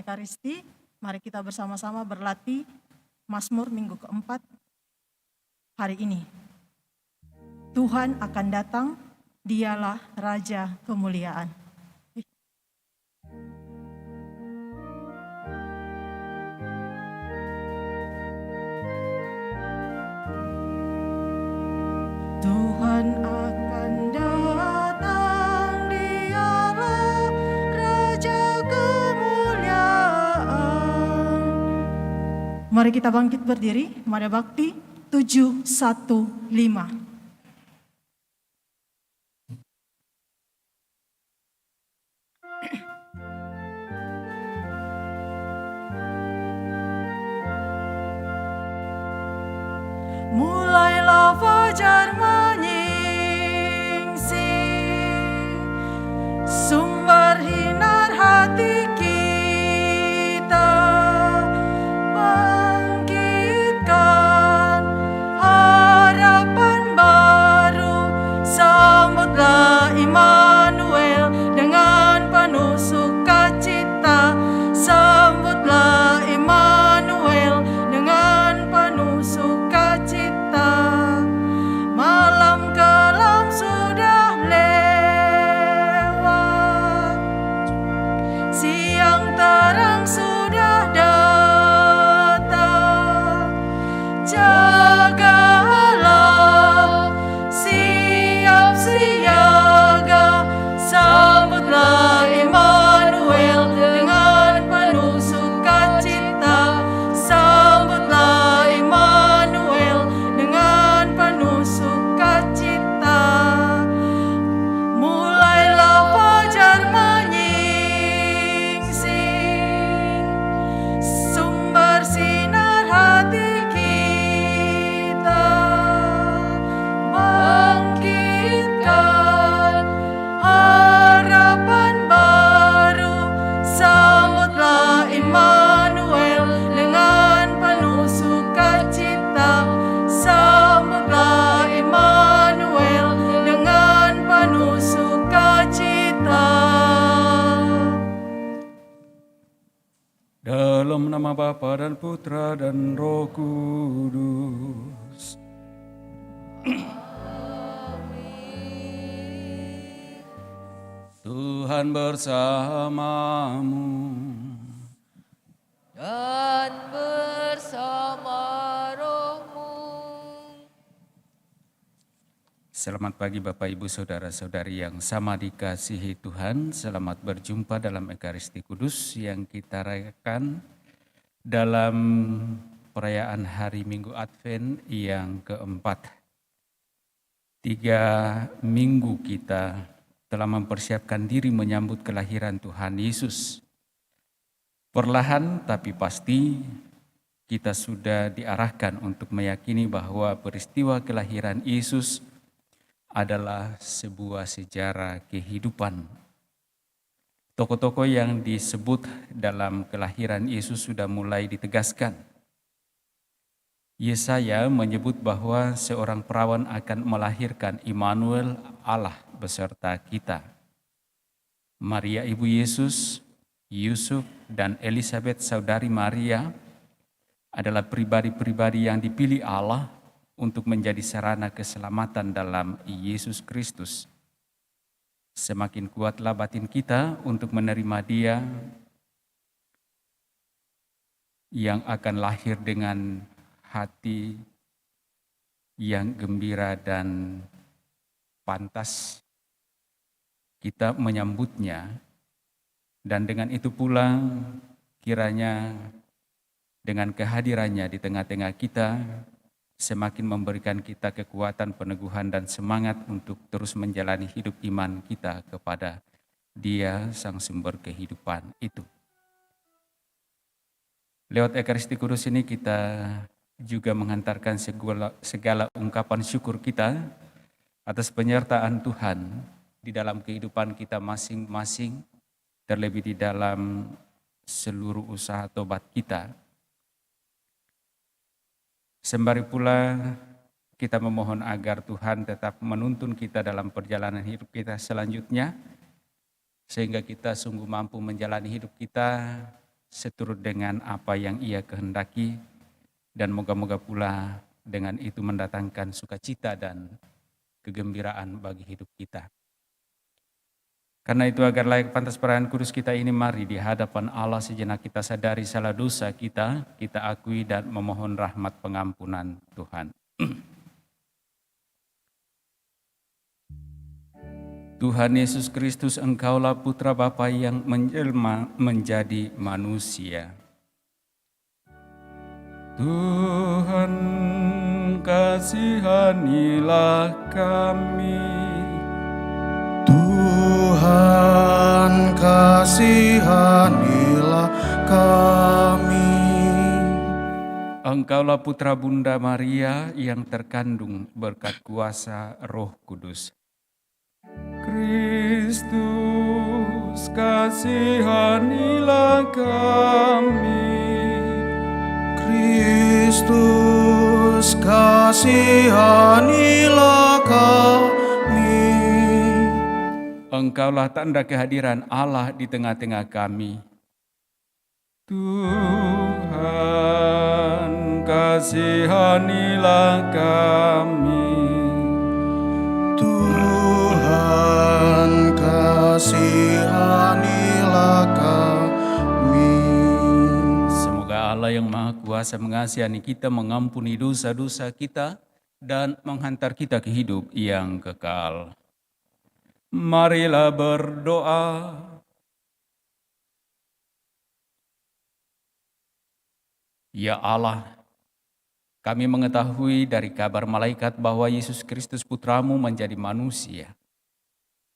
Ekaristi, mari kita bersama-sama berlatih Mazmur minggu keempat hari ini. Tuhan akan datang, dialah Raja kemuliaan. Tuhan akan datang, dialah Raja kemuliaan. Mari kita bangkit berdiri, Mada Bakti 715. Mulailah fajar menyingsing, sumber hinar hati kita, bangkitkan harapan baru, sambutlah Immanuel dengan penuh sukacita, sambutlah Immanuel dengan penuh sukacita. Malam kelam sudah lewat, siang terang sudah datang. Jagalah, siap siaga, sambutlah Immanuel dengan penuh sukacita, sambutlah Immanuel dengan penuh sukacita. Mulailah fajar menyingsing, sumber sinar hati kita, bangkitkan harapan baru, sambutlah Immanuel dengan penuh sukacita, sambutlah Immanuel dengan penuh sukacita. Dalam nama Bapa dan Putra dan Roh Kudus. Tuhan bersamamu. Dan bersama rohmu. Selamat pagi Bapak Ibu Saudara-saudari yang sama dikasihi Tuhan. Selamat berjumpa dalam Ekaristi Kudus yang kita rayakan dalam perayaan hari Minggu Advent yang keempat. 3 minggu kita telah mempersiapkan diri menyambut kelahiran Tuhan Yesus. Perlahan tapi pasti kita sudah diarahkan untuk meyakini bahwa peristiwa kelahiran Yesus adalah sebuah sejarah kehidupan. Tokoh-tokoh yang disebut dalam kelahiran Yesus sudah mulai ditegaskan. Yesaya menyebut bahwa seorang perawan akan melahirkan Immanuel, Allah beserta kita. Maria ibu Yesus, Yusuf dan Elizabeth saudari Maria adalah pribadi-pribadi yang dipilih Allah untuk menjadi sarana keselamatan dalam Yesus Kristus. Semakin kuatlah batin kita untuk menerima Dia yang akan lahir dengan hati yang gembira dan pantas kita menyambutnya. Dan dengan itu pula kiranya dengan kehadirannya di tengah-tengah kita semakin memberikan kita kekuatan, peneguhan dan semangat untuk terus menjalani hidup iman kita kepada Dia sang sumber kehidupan itu. Lewat Ekaristi Kudus ini kita juga menghantarkan segala ungkapan syukur kita atas penyertaan Tuhan di dalam kehidupan kita masing-masing, terlebih di dalam seluruh usaha tobat kita. Sembari pula kita memohon agar Tuhan tetap menuntun kita dalam perjalanan hidup kita selanjutnya, sehingga kita sungguh mampu menjalani hidup kita seturut dengan apa yang Ia kehendaki, dan moga-moga pula dengan itu mendatangkan sukacita dan kegembiraan bagi hidup kita. Karena itu agar layak pantas perayaan kudus kita ini, mari di hadapan Allah sejenak kita sadari salah dosa kita akui dan memohon rahmat pengampunan Tuhan. Tuhan Yesus Kristus, Engkaulah Putra Bapa yang menjelma menjadi manusia. Tuhan, kasihanilah kami. Tuhan, kasihanilah kami. Engkaulah Putra Bunda Maria yang terkandung berkat kuasa Roh Kudus. Kristus, kasihanilah kami. Kristus, kasihanilah kami. Engkaulah tanda kehadiran Allah di tengah-tengah kami. Tuhan, kasihanilah kami. Tuhan, kasihanilah kami. Semoga Allah yang Maha Kuasa mengasihani kita, mengampuni dosa-dosa kita, dan menghantar kita ke hidup yang kekal. Marilah berdoa. Ya Allah, kami mengetahui dari kabar malaikat bahwa Yesus Kristus Putramu menjadi manusia.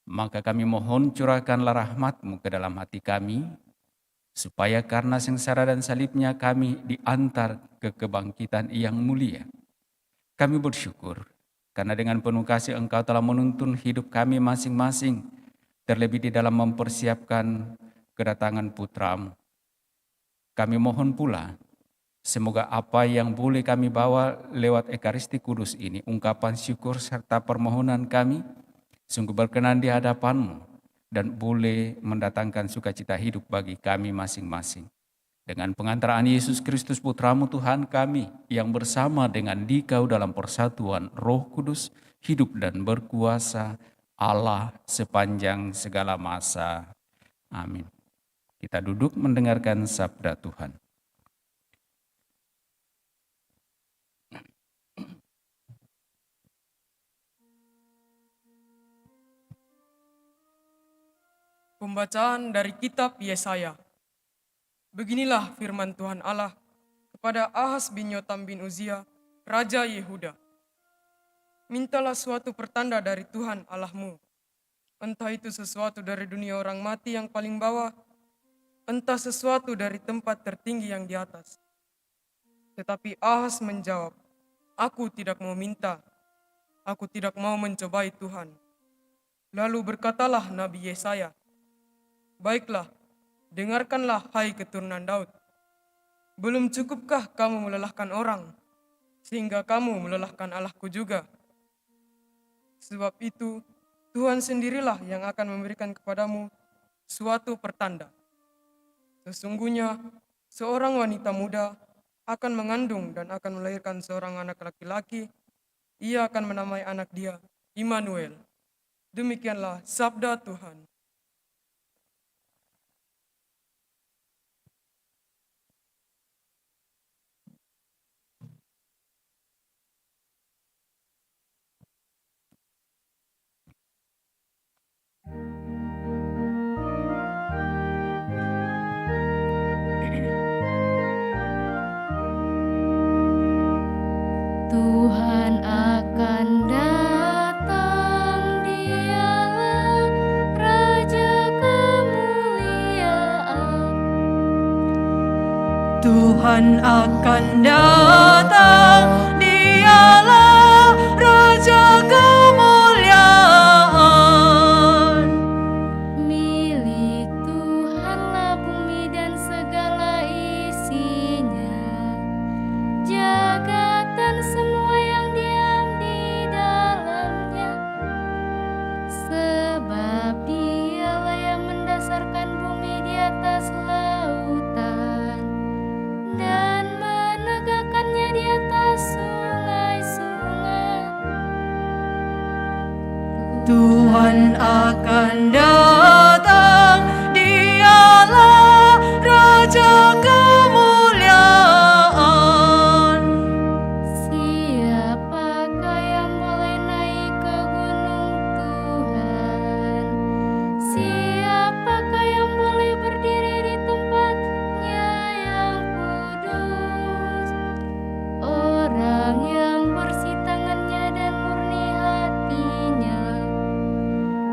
Maka kami mohon curahkanlah rahmat-Mu ke dalam hati kami, supaya karena sengsara dan salibnya kami diantar ke kebangkitan yang mulia. Kami bersyukur, karena dengan penuh kasih Engkau telah menuntun hidup kami masing-masing, terlebih di dalam mempersiapkan kedatangan Putra-Mu. Kami mohon pula, semoga apa yang boleh kami bawa lewat Ekaristi Kudus ini, ungkapan syukur serta permohonan kami, sungguh berkenan di hadapan-Mu, dan boleh mendatangkan sukacita hidup bagi kami masing-masing. Dengan pengantaraan Yesus Kristus Putra-Mu Tuhan kami, yang bersama dengan Dikau dalam persatuan Roh Kudus, hidup dan berkuasa Allah sepanjang segala masa. Amin. Kita duduk mendengarkan sabda Tuhan. Pembacaan dari kitab Yesaya. Beginilah firman Tuhan Allah kepada Ahaz bin Yotam bin Uzia, Raja Yehuda. Mintalah suatu pertanda dari Tuhan Allahmu, entah itu sesuatu dari dunia orang mati yang paling bawah, entah sesuatu dari tempat tertinggi yang di atas. Tetapi Ahaz menjawab, aku tidak mau minta, aku tidak mau mencobai Tuhan. Lalu berkatalah Nabi Yesaya, baiklah, dengarkanlah hai keturunan Daud. Belum cukupkah kamu melelahkan orang, sehingga kamu melelahkan Allahku juga? Sebab itu, Tuhan sendirilah yang akan memberikan kepadamu suatu pertanda. Sesungguhnya, seorang wanita muda akan mengandung dan akan melahirkan seorang anak laki-laki. Ia akan menamai anak dia Immanuel. Demikianlah sabda Tuhan. Tuhan akan datang, Dialah Raja kemuliaan. Tuhan akan datang, Dialah Raja kemuliaan. Milik Tuhanlah bumi dan segala isinya, jagat dan semua yang diam di dalamnya. Sebab Dialah yang mendasarkan bumi di atas lautan, Tuhan akan datang, Dialah Raja kemuliaan. Siapakah yang boleh naik ke gunung Tuhan? Siapakah yang boleh berdiri di tempatnya yang kudus? Orang yang bersih tangannya dan murni hatinya,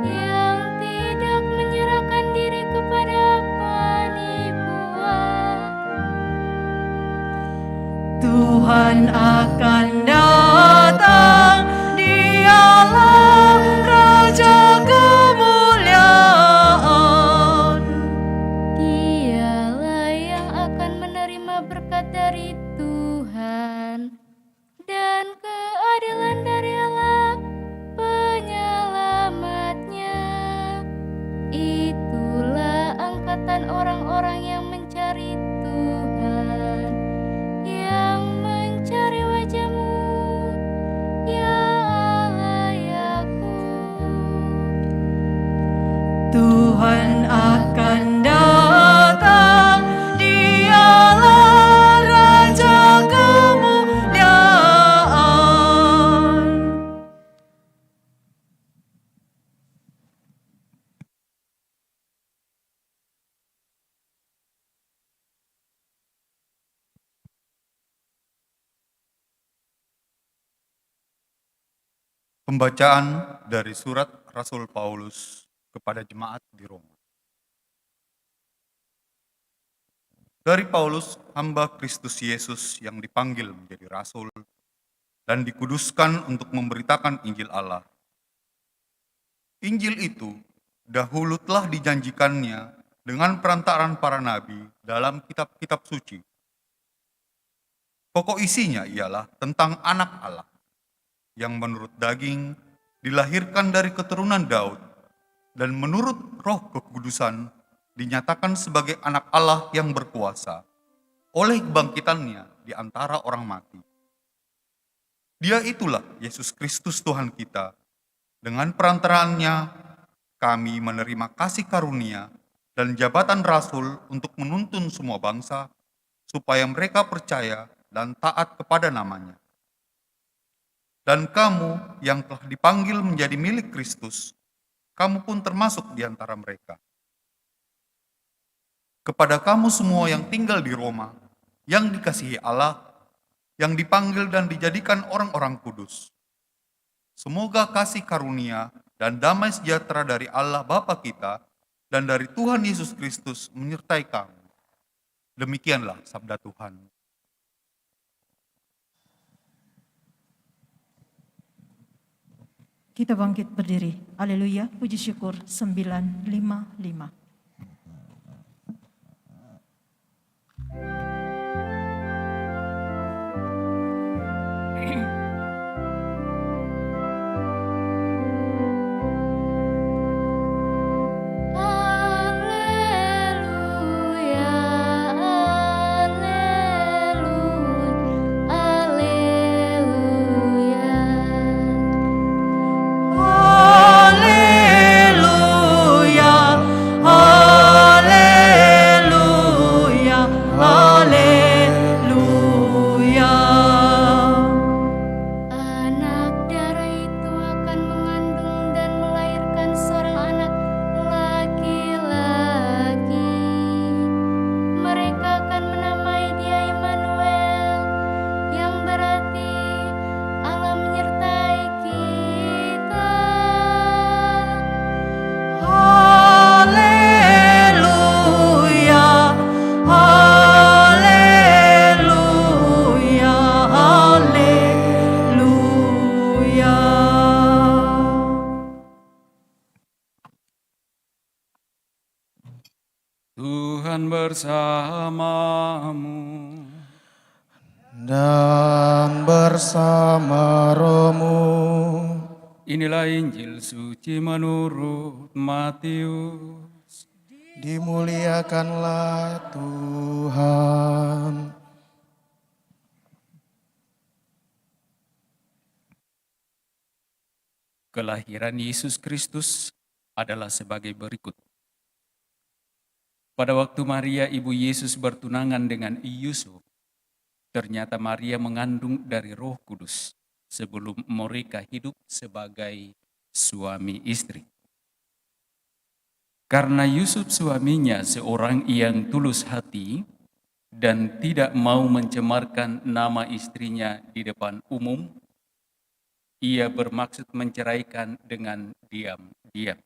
yang tidak menyerahkan diri kepada penipuan. Tuhan akan datang, Dialah Raja kemuliaan. Dialah yang akan menerima berkat dari Tuhan dan keadilan dari Allah penyelamatnya. Itulah angkatan orang-orang yang mencari Tuhan, yang mencari wajah-Mu, ya Allah Yakub. Tuhan akan datang, Dialah Raja kemuliaan. Pembacaan dari surat Rasul Paulus kepada jemaat di Roma. Dari Paulus, hamba Kristus Yesus yang dipanggil menjadi rasul dan dikuduskan untuk memberitakan Injil Allah. Injil itu dahulu telah dijanjikannya dengan perantaraan para nabi dalam kitab-kitab suci. Pokok isinya ialah tentang anak Allah yang menurut daging dilahirkan dari keturunan Daud dan menurut Roh Kekudusan dinyatakan sebagai anak Allah yang berkuasa oleh kebangkitannya di antara orang mati. Dia itulah Yesus Kristus Tuhan kita. Dengan perantaraannya kami menerima kasih karunia dan jabatan rasul untuk menuntun semua bangsa supaya mereka percaya dan taat kepada namanya. Dan kamu yang telah dipanggil menjadi milik Kristus, kamu pun termasuk di antara mereka. Kepada kamu semua yang tinggal di Roma, yang dikasihi Allah, yang dipanggil dan dijadikan orang-orang kudus. Semoga kasih karunia dan damai sejahtera dari Allah Bapa kita dan dari Tuhan Yesus Kristus menyertai kamu. Demikianlah sabda Tuhan. Kita bangkit berdiri. Haleluya, puji syukur 955. Haleluya, haleluya, haleluya. Haleluya, haleluya, haleluya. Anak darah itu akan mengandung dan melahirkan seorang anak laki-laki. Mereka akan menamai dia Immanuel, yang berarti Allah menyertai kita. Haleluya, haleluya, haleluya. Tuhan bersamamu. dan bersama rohmu. Inilah Injil suci menurut Matius. Dimuliakanlah Tuhan. Kelahiran Yesus Kristus adalah sebagai berikut. Pada waktu Maria ibu Yesus bertunangan dengan Yusuf, ternyata Maria mengandung dari Roh Kudus sebelum mereka hidup sebagai suami istri. Karena Yusuf suaminya seorang yang tulus hati dan tidak mau mencemarkan nama istrinya di depan umum, ia bermaksud menceraikan dengan diam-diam.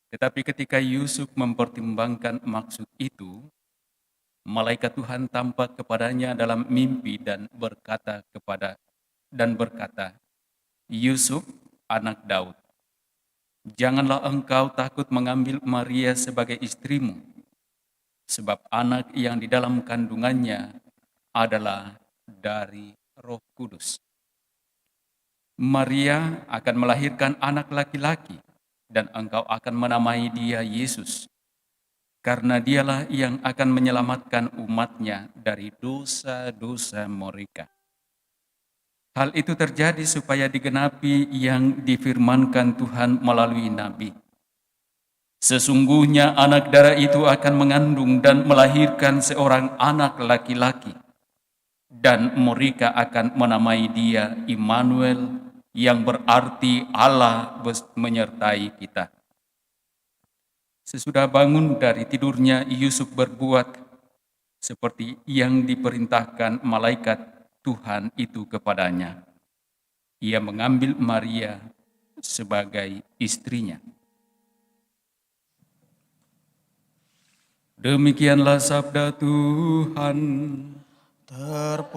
Tetapi ketika Yusuf mempertimbangkan maksud itu, malaikat Tuhan tampak kepadanya dalam mimpi dan berkata, Yusuf, anak Daud, janganlah engkau takut mengambil Maria sebagai istrimu, sebab anak yang di dalam kandungannya adalah dari Roh Kudus. Maria akan melahirkan anak laki-laki, dan engkau akan menamai dia Yesus, karena dialah yang akan menyelamatkan umatnya dari dosa-dosa mereka. Hal itu terjadi supaya digenapi yang difirmankan Tuhan melalui nabi. Sesungguhnya anak darah itu akan mengandung dan melahirkan seorang anak laki-laki, dan mereka akan menamai dia Immanuel, yang berarti Allah menyertai kita. Sesudah bangun dari tidurnya, Yusuf berbuat seperti yang diperintahkan malaikat Tuhan itu kepadanya. Ia mengambil Maria sebagai istrinya. Demikianlah sabda Tuhan. Terpujilah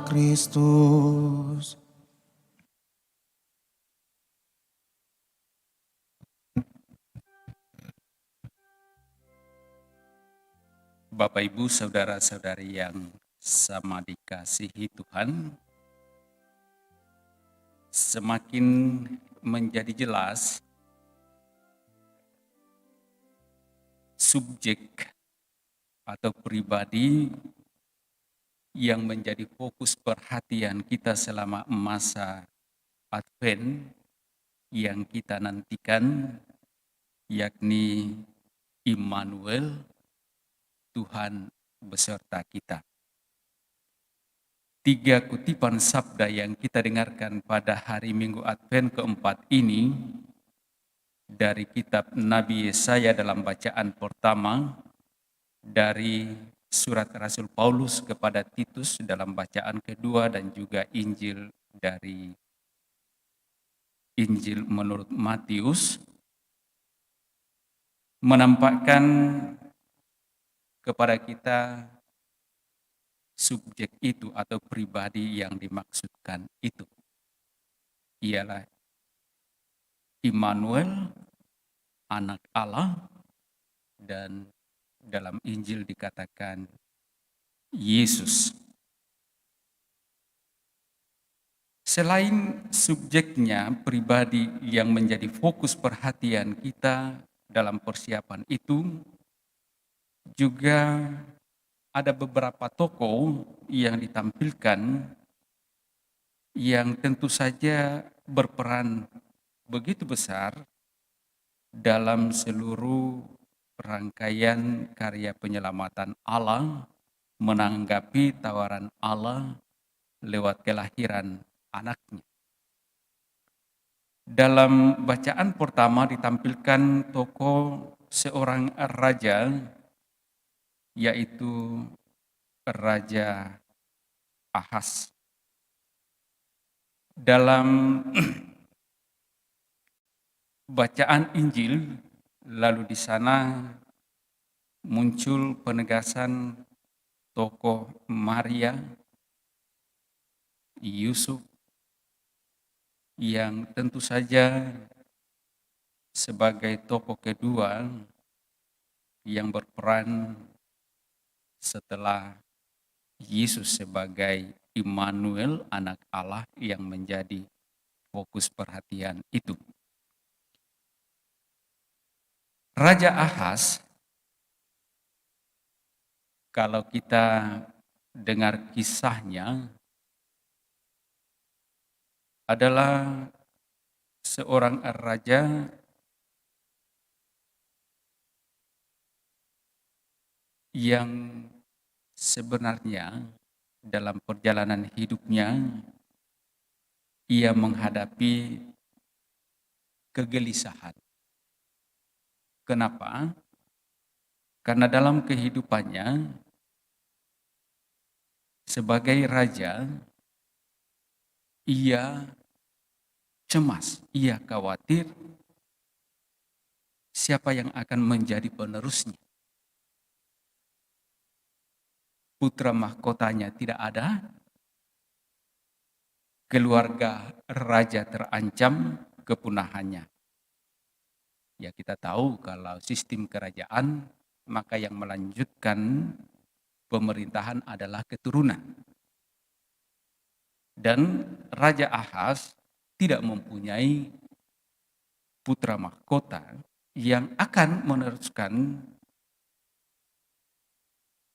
Kristus. Bapak, Ibu, saudara-saudari yang sama dikasihi Tuhan, semakin menjadi jelas subjek atau pribadi yang menjadi fokus perhatian kita selama masa Advent yang kita nantikan, yakni Immanuel, Tuhan beserta kita. 3 kutipan sabda yang kita dengarkan pada hari Minggu Advent keempat ini dari kitab Nabi Yesaya dalam bacaan pertama, dari surat Rasul Paulus kepada Titus dalam bacaan kedua, dan juga Injil dari Injil menurut Matius, menampakkan kepada kita subjek itu atau pribadi yang dimaksudkan itu. Ialah Immanuel, anak Allah, dan dalam Injil dikatakan Yesus. Selain subjeknya, pribadi yang menjadi fokus perhatian kita dalam persiapan itu, juga ada beberapa tokoh yang ditampilkan yang tentu saja berperan begitu besar dalam seluruh rangkaian karya penyelamatan Allah, menanggapi tawaran Allah lewat kelahiran anaknya. Dalam bacaan pertama ditampilkan tokoh seorang raja, yaitu Raja Ahas. Dalam bacaan Injil, lalu di sana muncul penegasan tokoh Maria, Yusuf, yang tentu saja sebagai tokoh kedua yang berperan setelah Yesus sebagai Immanuel, anak Allah, yang menjadi fokus perhatian itu. Raja Ahas, kalau kita dengar kisahnya, adalah seorang raja yang sebenarnya dalam perjalanan hidupnya ia menghadapi kegelisahan. Kenapa? Karena dalam kehidupannya sebagai raja, ia cemas, ia khawatir siapa yang akan menjadi penerusnya. Putra mahkotanya tidak ada, keluarga raja terancam kepunahannya. Ya, kita tahu kalau sistem kerajaan, maka yang melanjutkan pemerintahan adalah keturunan. Dan Raja Ahaz tidak mempunyai putra mahkota yang akan meneruskan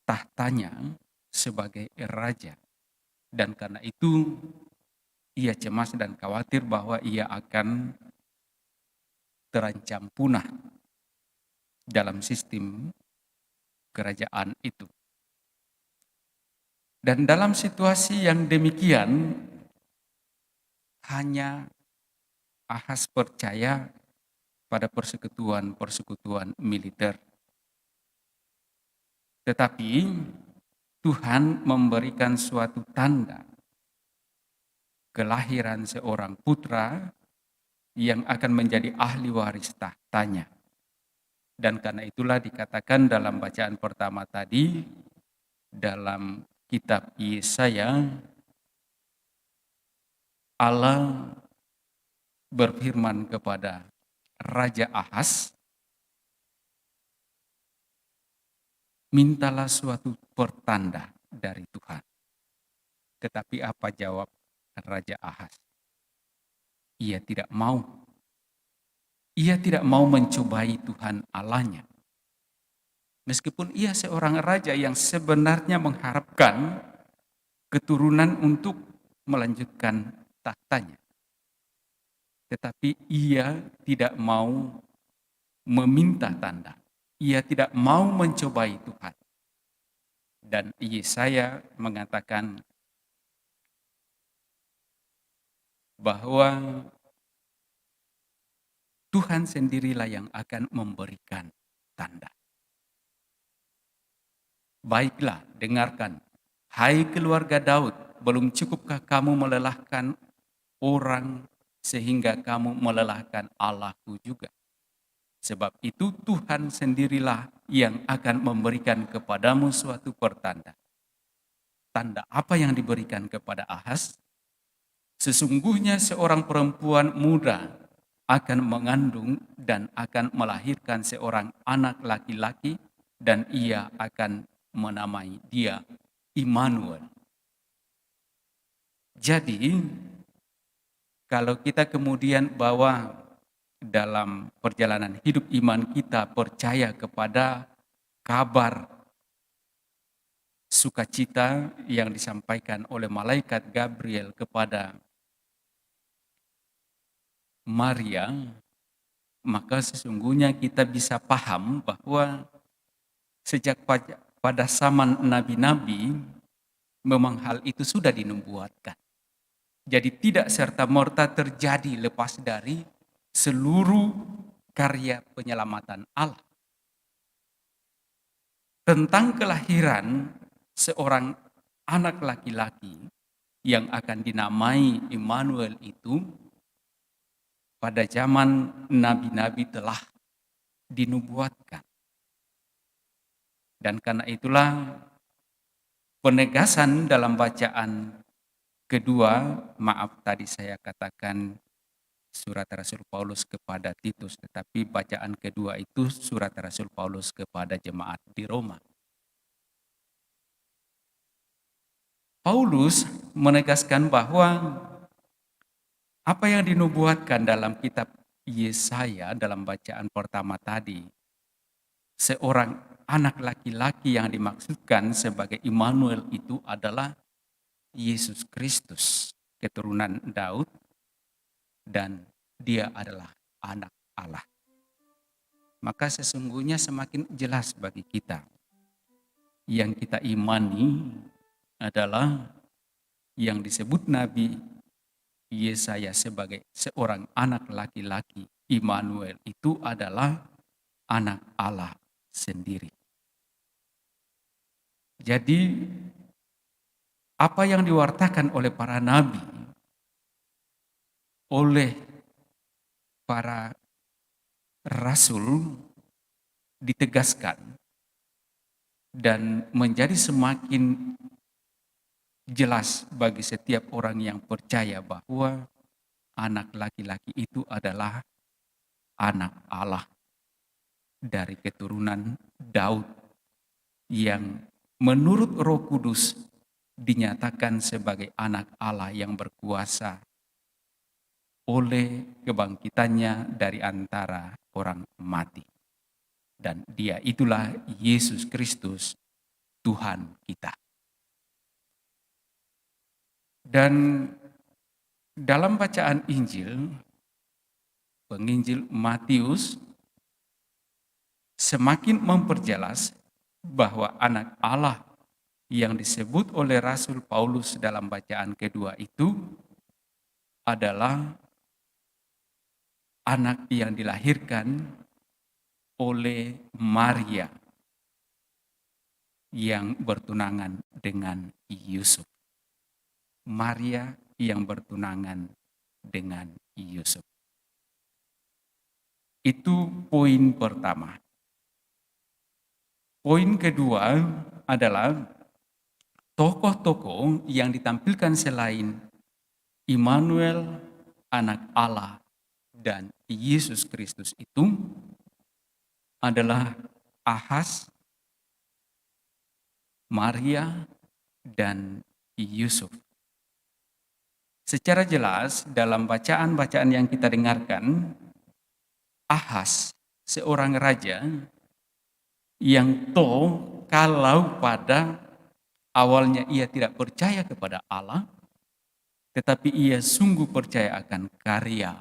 tahtanya sebagai raja. Dan karena itu ia cemas dan khawatir bahwa ia akan terancam punah dalam sistem kerajaan itu. Dan dalam situasi yang demikian, hanya Ahaz percaya pada persekutuan-persekutuan militer. Tetapi Tuhan memberikan suatu tanda kelahiran seorang putra yang akan menjadi ahli waris tahtanya. Dan karena itulah dikatakan dalam bacaan pertama tadi, dalam kitab Yesaya, Allah berfirman kepada Raja Ahaz, mintalah suatu pertanda dari Tuhan. Tetapi apa jawab Raja Ahaz? Ia tidak mau. Ia tidak mau mencobai Tuhan Allahnya. Meskipun ia seorang raja yang sebenarnya mengharapkan keturunan untuk melanjutkan tahtanya. Tetapi ia tidak mau meminta tanda. Ia tidak mau mencobai Tuhan. Dan Yesaya mengatakan bahwa Tuhan sendirilah yang akan memberikan tanda. Baiklah, dengarkan. Hai keluarga Daud, belum cukupkah kamu melelahkan orang sehingga kamu melelahkan Allahku juga? Sebab itu Tuhan sendirilah yang akan memberikan kepadamu suatu pertanda. Tanda apa yang diberikan kepada Ahaz? Sesungguhnya seorang perempuan muda akan mengandung dan akan melahirkan seorang anak laki-laki, dan ia akan menamai dia Immanuel. Jadi, kalau kita kemudian bawa dalam perjalanan hidup iman kita percaya kepada kabar sukacita yang disampaikan oleh malaikat Gabriel kepada Maria, maka sesungguhnya kita bisa paham bahwa sejak pada zaman nabi-nabi memang hal itu sudah dinubuatkan. Jadi tidak serta-merta terjadi lepas dari seluruh karya penyelamatan Allah. Tentang kelahiran seorang anak laki-laki yang akan dinamai Immanuel itu pada zaman nabi-nabi telah dinubuatkan. Dan karena itulah penegasan dalam bacaan kedua, maaf tadi saya katakan surat Rasul Paulus kepada Titus, tetapi bacaan kedua itu surat Rasul Paulus kepada jemaat di Roma. Paulus menegaskan bahwa apa yang dinubuatkan dalam kitab Yesaya dalam bacaan pertama tadi, seorang anak laki-laki yang dimaksudkan sebagai Immanuel itu adalah Yesus Kristus, keturunan Daud, dan dia adalah anak Allah. Maka sesungguhnya semakin jelas bagi kita. Yang kita imani adalah yang disebut Nabi Yesaya sebagai seorang anak laki-laki, Immanuel, itu adalah anak Allah sendiri. Jadi apa yang diwartakan oleh para nabi, oleh para rasul ditegaskan dan menjadi semakin jelas bagi setiap orang yang percaya bahwa anak laki-laki itu adalah anak Allah dari keturunan Daud yang menurut Roh Kudus dinyatakan sebagai anak Allah yang berkuasa oleh kebangkitannya dari antara orang mati. Dan dia itulah Yesus Kristus, Tuhan kita. Dan dalam bacaan Injil, penginjil Matius semakin memperjelas bahwa anak Allah yang disebut oleh Rasul Paulus dalam bacaan kedua itu adalah anak yang dilahirkan oleh Maria yang bertunangan dengan Yusuf. Maria yang bertunangan dengan Yusuf. Itu poin pertama. Poin kedua adalah tokoh-tokoh yang ditampilkan selain Immanuel, anak Allah, dan Yesus Kristus itu adalah Ahaz, Maria, dan Yusuf. Secara jelas dalam bacaan-bacaan yang kita dengarkan, Ahaz, seorang raja yang kalau pada awalnya ia tidak percaya kepada Allah, tetapi ia sungguh percaya akan karya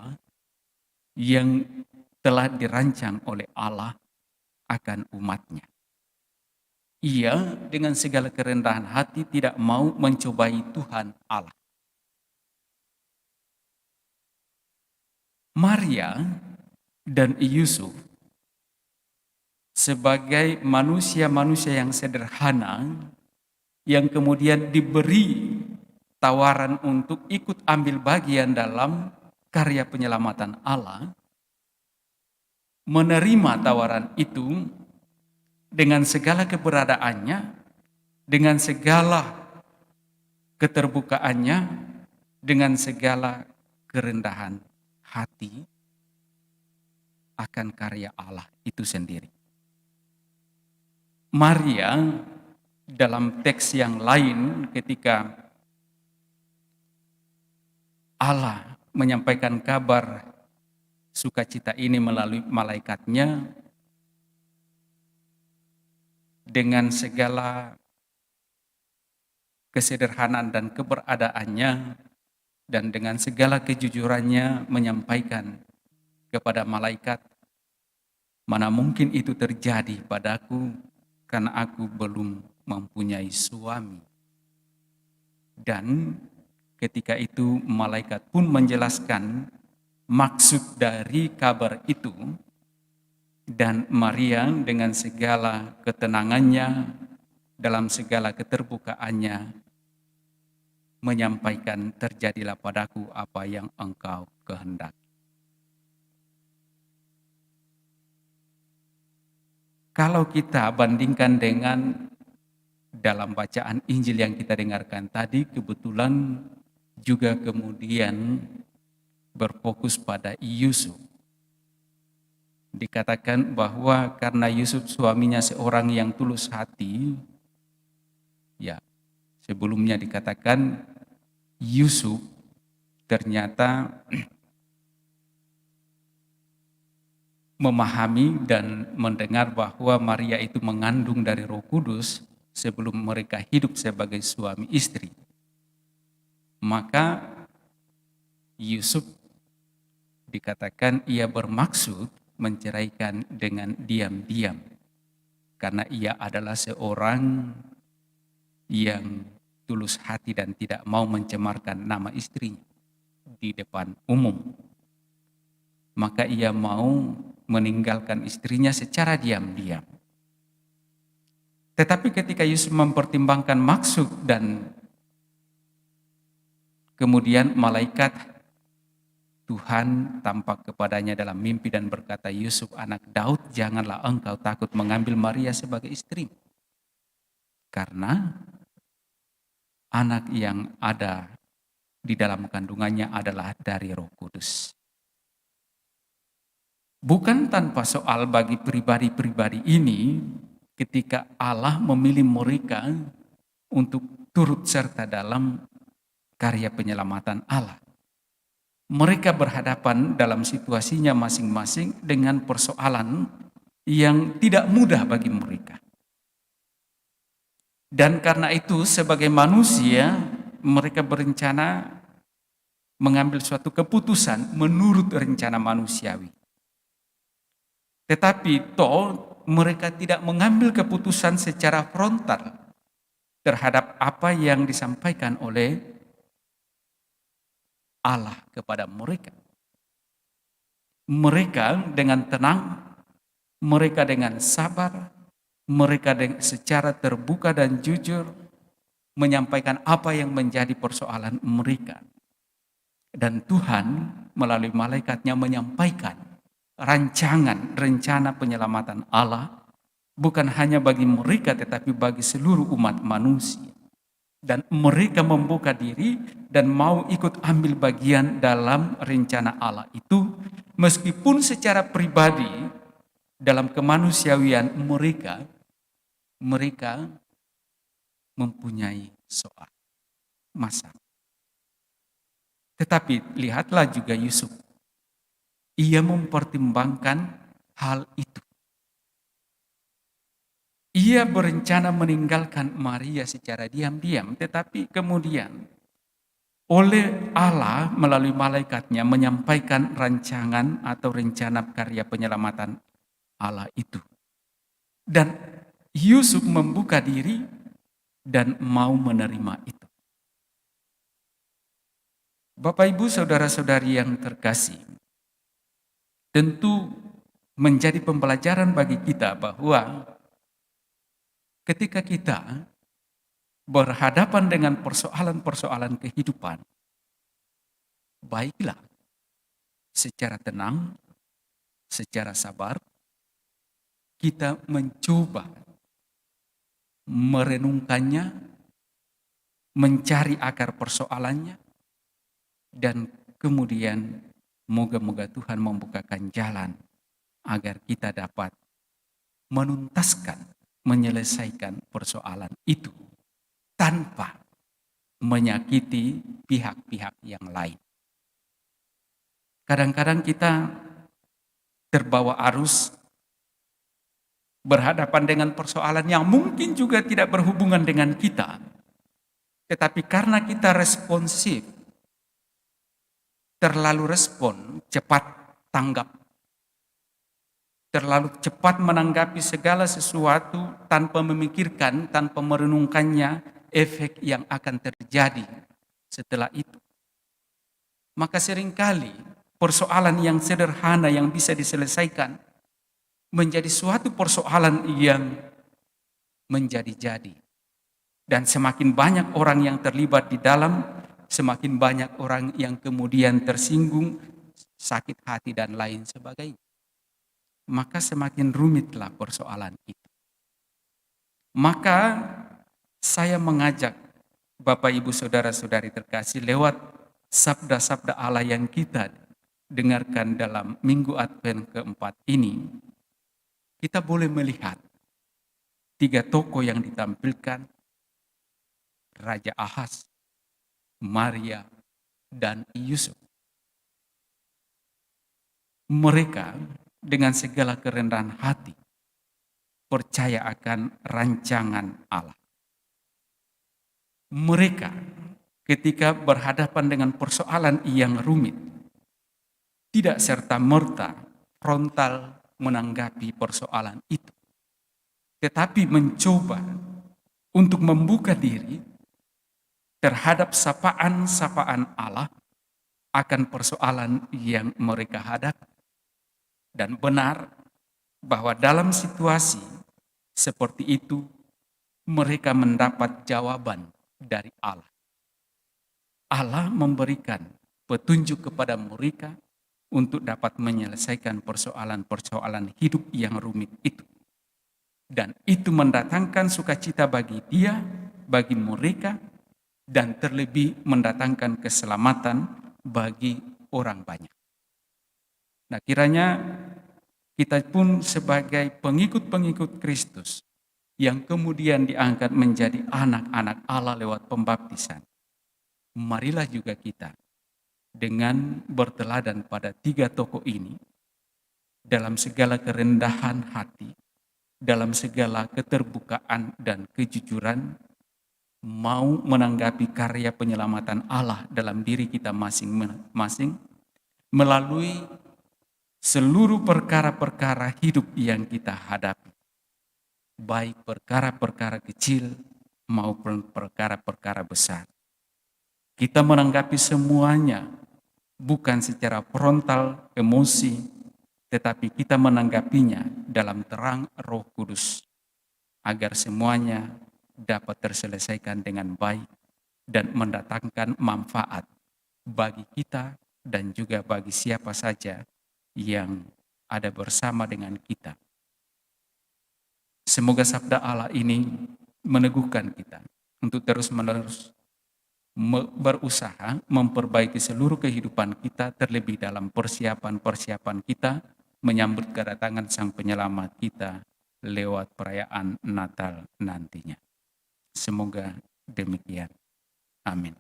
yang telah dirancang oleh Allah akan umatnya. Ia dengan segala kerendahan hati tidak mau mencobai Tuhan Allah. Maria dan Yusuf sebagai manusia-manusia yang sederhana yang kemudian diberi tawaran untuk ikut ambil bagian dalam karya penyelamatan Allah, menerima tawaran itu dengan segala keberadaannya, dengan segala keterbukaannya, dengan segala kerendahan hati akan karya Allah itu sendiri. Maria dalam teks yang lain ketika Allah menyampaikan kabar sukacita ini melalui malaikatnya dengan segala kesederhanaan dan keberadaannya dan dengan segala kejujurannya menyampaikan kepada malaikat, mana mungkin itu terjadi padaku karena aku belum mempunyai suami. Dan ketika itu malaikat pun menjelaskan maksud dari kabar itu, dan Maria dengan segala ketenangannya, dalam segala keterbukaannya, menyampaikan terjadilah padaku apa yang engkau kehendaki. Kalau kita bandingkan dengan dalam bacaan Injil yang kita dengarkan tadi, kebetulan juga kemudian berfokus pada Yusuf. Dikatakan bahwa karena Yusuf suaminya seorang yang tulus hati, ya sebelumnya dikatakan Yusuf ternyata memahami dan mendengar bahwa Maria itu mengandung dari Roh Kudus sebelum mereka hidup sebagai suami istri. Maka Yusuf dikatakan ia bermaksud menceraikan dengan diam-diam. Karena ia adalah seorang yang tulus hati dan tidak mau mencemarkan nama istrinya di depan umum. Maka ia mau meninggalkan istrinya secara diam-diam. Tetapi ketika Yusuf mempertimbangkan maksud dan kemudian malaikat Tuhan tampak kepadanya dalam mimpi dan berkata, Yusuf anak Daud, janganlah engkau takut mengambil Maria sebagai istri. Karena anak yang ada di dalam kandungannya adalah dari Roh Kudus. Bukan tanpa soal bagi pribadi-pribadi ini ketika Allah memilih mereka untuk turut serta dalam karya penyelamatan Allah. Mereka berhadapan dalam situasinya masing-masing dengan persoalan yang tidak mudah bagi mereka. Dan karena itu sebagai manusia mereka berencana mengambil suatu keputusan menurut rencana manusiawi. Tetapi mereka tidak mengambil keputusan secara frontal terhadap apa yang disampaikan oleh Allah kepada mereka. Mereka dengan tenang, mereka dengan sabar, mereka secara terbuka dan jujur menyampaikan apa yang menjadi persoalan mereka. Dan Tuhan melalui malaikatnya menyampaikan rencana penyelamatan Allah bukan hanya bagi mereka tetapi bagi seluruh umat manusia. Dan mereka membuka diri dan mau ikut ambil bagian dalam rencana Allah itu, meskipun secara pribadi dalam kemanusiawian mereka mempunyai soal masalah. Tetapi lihatlah juga Yusuf, ia mempertimbangkan hal itu. Ia berencana meninggalkan Maria secara diam-diam, tetapi kemudian oleh Allah melalui malaikatnya menyampaikan rancangan atau rencana karya penyelamatan Allah itu. Dan Yusuf membuka diri dan mau menerima itu. Bapak, Ibu, saudara-saudari yang terkasih, tentu menjadi pembelajaran bagi kita bahwa ketika kita berhadapan dengan persoalan-persoalan kehidupan, baiklah secara tenang, secara sabar, kita mencoba merenungkannya, mencari akar persoalannya, dan kemudian moga-moga Tuhan membukakan jalan agar kita dapat menuntaskan, menyelesaikan persoalan itu tanpa menyakiti pihak-pihak yang lain. Kadang-kadang kita terbawa arus berhadapan dengan persoalan yang mungkin juga tidak berhubungan dengan kita, tetapi karena kita responsif, terlalu respon, cepat tanggap, terlalu cepat menanggapi segala sesuatu tanpa memikirkan, tanpa merenungkannya efek yang akan terjadi setelah itu. Maka seringkali persoalan yang sederhana yang bisa diselesaikan menjadi suatu persoalan yang menjadi-jadi. Dan semakin banyak orang yang terlibat di dalam, semakin banyak orang yang kemudian tersinggung, sakit hati dan lain sebagainya. Maka semakin rumitlah persoalan itu. Maka saya mengajak Bapak, Ibu, saudara-saudari terkasih lewat sabda-sabda Allah yang kita dengarkan dalam Minggu Advent keempat ini, kita boleh melihat 3 tokoh yang ditampilkan, Raja Ahaz, Maria, dan Yusuf. Mereka dengan segala kerendahan hati percaya akan rancangan Allah. Mereka ketika berhadapan dengan persoalan yang rumit, tidak serta-merta frontal menanggapi persoalan itu, tetapi mencoba untuk membuka diri terhadap sapaan-sapaan Allah akan persoalan yang mereka hadapi. Dan benar bahwa dalam situasi seperti itu mereka mendapat jawaban dari Allah. Allah memberikan petunjuk kepada mereka untuk dapat menyelesaikan persoalan-persoalan hidup yang rumit itu. Dan itu mendatangkan sukacita bagi dia, bagi mereka, dan terlebih mendatangkan keselamatan bagi orang banyak. Nah, kiranya kita pun sebagai pengikut-pengikut Kristus yang kemudian diangkat menjadi anak-anak Allah lewat pembaptisan, marilah juga kita dengan berteladan pada 3 tokoh ini, dalam segala kerendahan hati, dalam segala keterbukaan dan kejujuran, mau menanggapi karya penyelamatan Allah dalam diri kita masing-masing melalui seluruh perkara-perkara hidup yang kita hadapi, baik perkara-perkara kecil maupun perkara-perkara besar. Kita menanggapi semuanya bukan secara frontal emosi, tetapi kita menanggapinya dalam terang Roh Kudus, agar semuanya dapat terselesaikan dengan baik dan mendatangkan manfaat bagi kita dan juga bagi siapa saja yang ada bersama dengan kita. Semoga sabda Allah ini meneguhkan kita untuk terus-menerus berusaha memperbaiki seluruh kehidupan kita, terlebih dalam persiapan-persiapan kita menyambut kedatangan Sang Penyelamat kita lewat perayaan Natal nantinya. Semoga demikian. Amin.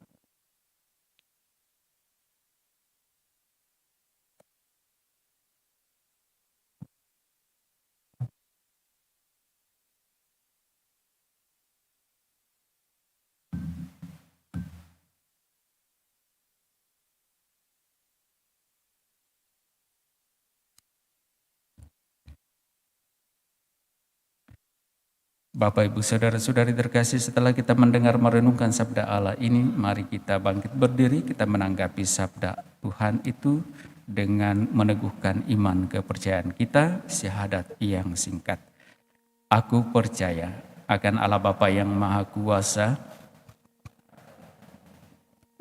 Bapak, Ibu, Saudara-saudari terkasih, setelah kita mendengar merenungkan sabda Allah ini, mari kita bangkit berdiri, kita menanggapi sabda Tuhan itu dengan meneguhkan iman kepercayaan kita, syahadat yang singkat. Aku percaya akan Allah Bapa yang Maha Kuasa